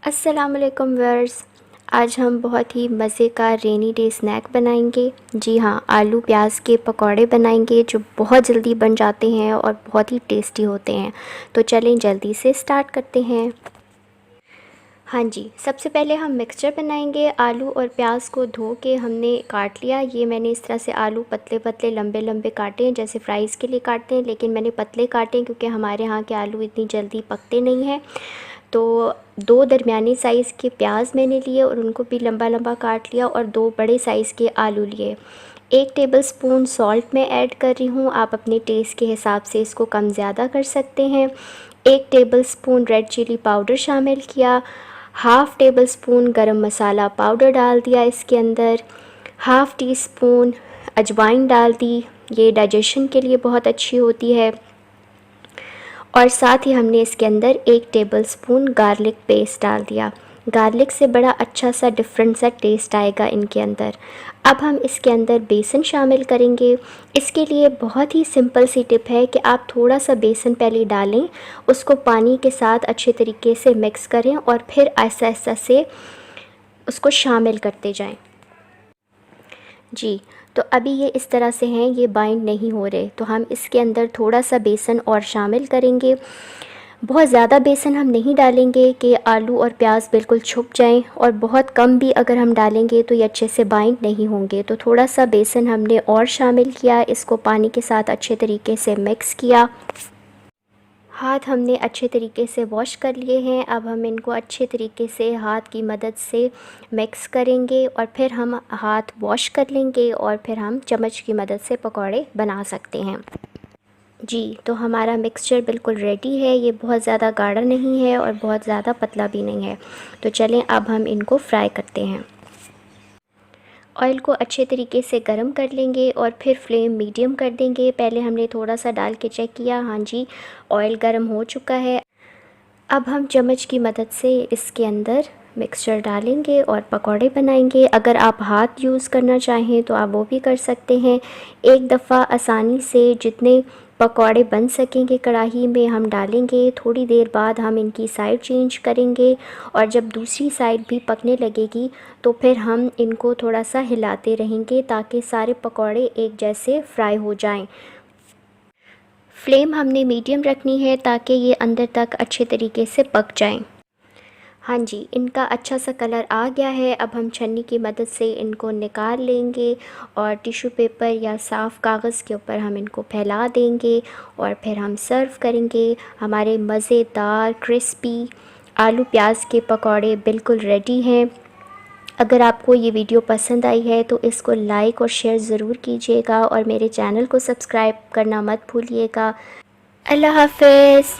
अस्सलाम वालेकुम व्यूअर्स। आज हम बहुत ही मज़े का रेनी डे स्नैक बनाएंगे। जी हाँ, आलू प्याज के पकौड़े बनाएंगे जो बहुत जल्दी बन जाते हैं और बहुत ही टेस्टी होते हैं। तो चलें जल्दी से स्टार्ट करते हैं। हाँ जी, सबसे पहले हम मिक्सचर बनाएंगे। आलू और प्याज को धो के हमने काट लिया। ये मैंने इस तरह से आलू पतले पतले लंबे लंबे काटे हैं, जैसे फ्राइज़ के लिए काटते हैं, लेकिन मैंने पतले काटे हैं क्योंकि हमारे यहाँ के आलू इतनी जल्दी पकते नहीं हैं। तो 2 दरमियानी साइज़ के प्याज मैंने लिए और उनको भी लंबा लंबा काट लिया, और 2 बड़े साइज़ के आलू लिए। 1 टेबलस्पून सॉल्ट मैं ऐड कर रही हूँ, आप अपने टेस्ट के हिसाब से इसको कम ज़्यादा कर सकते हैं। 1 टेबलस्पून रेड चिली पाउडर शामिल किया। हाफ़ टेबल स्पून गरम मसाला पाउडर डाल दिया इसके अंदर। हाफ़ टी स्पून अजवाइन डाल दी, ये डाइजेशन के लिए बहुत अच्छी होती है। और साथ ही हमने इसके अंदर 1 टेबलस्पून गार्लिक पेस्ट डाल दिया। गार्लिक से बड़ा अच्छा सा डिफरेंट सा टेस्ट आएगा इनके अंदर। अब हम इसके अंदर बेसन शामिल करेंगे। इसके लिए बहुत ही सिंपल सी टिप है कि आप थोड़ा सा बेसन पहले डालें, उसको पानी के साथ अच्छे तरीके से मिक्स करें और फिर ऐसा ऐसा से उसको शामिल करते जाएं। जी, तो अभी ये इस तरह से हैं, ये बाइंड नहीं हो रहे, तो हम इसके अंदर थोड़ा सा बेसन और शामिल करेंगे। बहुत ज़्यादा बेसन हम नहीं डालेंगे कि आलू और प्याज बिल्कुल छुप जाएं, और बहुत कम भी अगर हम डालेंगे तो ये अच्छे से बाइंड नहीं होंगे। तो थोड़ा सा बेसन हमने और शामिल किया, इसको पानी के साथ अच्छे तरीके से मिक्स किया। हाथ हमने अच्छे तरीके से वॉश कर लिए हैं। अब हम इनको अच्छे तरीके से हाथ की मदद से मिक्स करेंगे और फिर हम हाथ वॉश कर लेंगे और फिर हम चम्मच की मदद से पकौड़े बना सकते हैं। जी, तो हमारा मिक्सचर बिल्कुल रेडी है। ये बहुत ज़्यादा गाढ़ा नहीं है और बहुत ज़्यादा पतला भी नहीं है। तो चलें अब हम इनको फ्राई करते हैं। ऑयल को अच्छे तरीके से गरम कर लेंगे और फिर फ्लेम मीडियम कर देंगे। पहले हमने थोड़ा सा डाल के चेक किया, हाँ जी, ऑयल गरम हो चुका है। अब हम चम्मच की मदद से इसके अंदर मिक्सचर डालेंगे और पकौड़े बनाएंगे। अगर आप हाथ यूज़ करना चाहें तो आप वो भी कर सकते हैं। एक दफ़ा आसानी से जितने पकौड़े बन सकेंगे कढ़ाई में हम डालेंगे। थोड़ी देर बाद हम इनकी साइड चेंज करेंगे, और जब दूसरी साइड भी पकने लगेगी तो फिर हम इनको थोड़ा सा हिलाते रहेंगे ताकि सारे पकौड़े एक जैसे फ्राई हो जाएं। फ्लेम हमने मीडियम रखनी है ताकि ये अंदर तक अच्छे तरीके से पक जाएं। हाँ जी, इनका अच्छा सा कलर आ गया है। अब हम छन्नी की मदद से इनको निकाल लेंगे और टिश्यू पेपर या साफ़ कागज़ के ऊपर हम इनको फैला देंगे और फिर हम सर्व करेंगे। हमारे मज़ेदार क्रिस्पी आलू प्याज के पकौड़े बिल्कुल रेडी हैं। अगर आपको ये वीडियो पसंद आई है तो इसको लाइक और शेयर ज़रूर कीजिएगा और मेरे चैनल को सब्सक्राइब करना मत भूलिएगा। अल्लाह हाफ़िज़।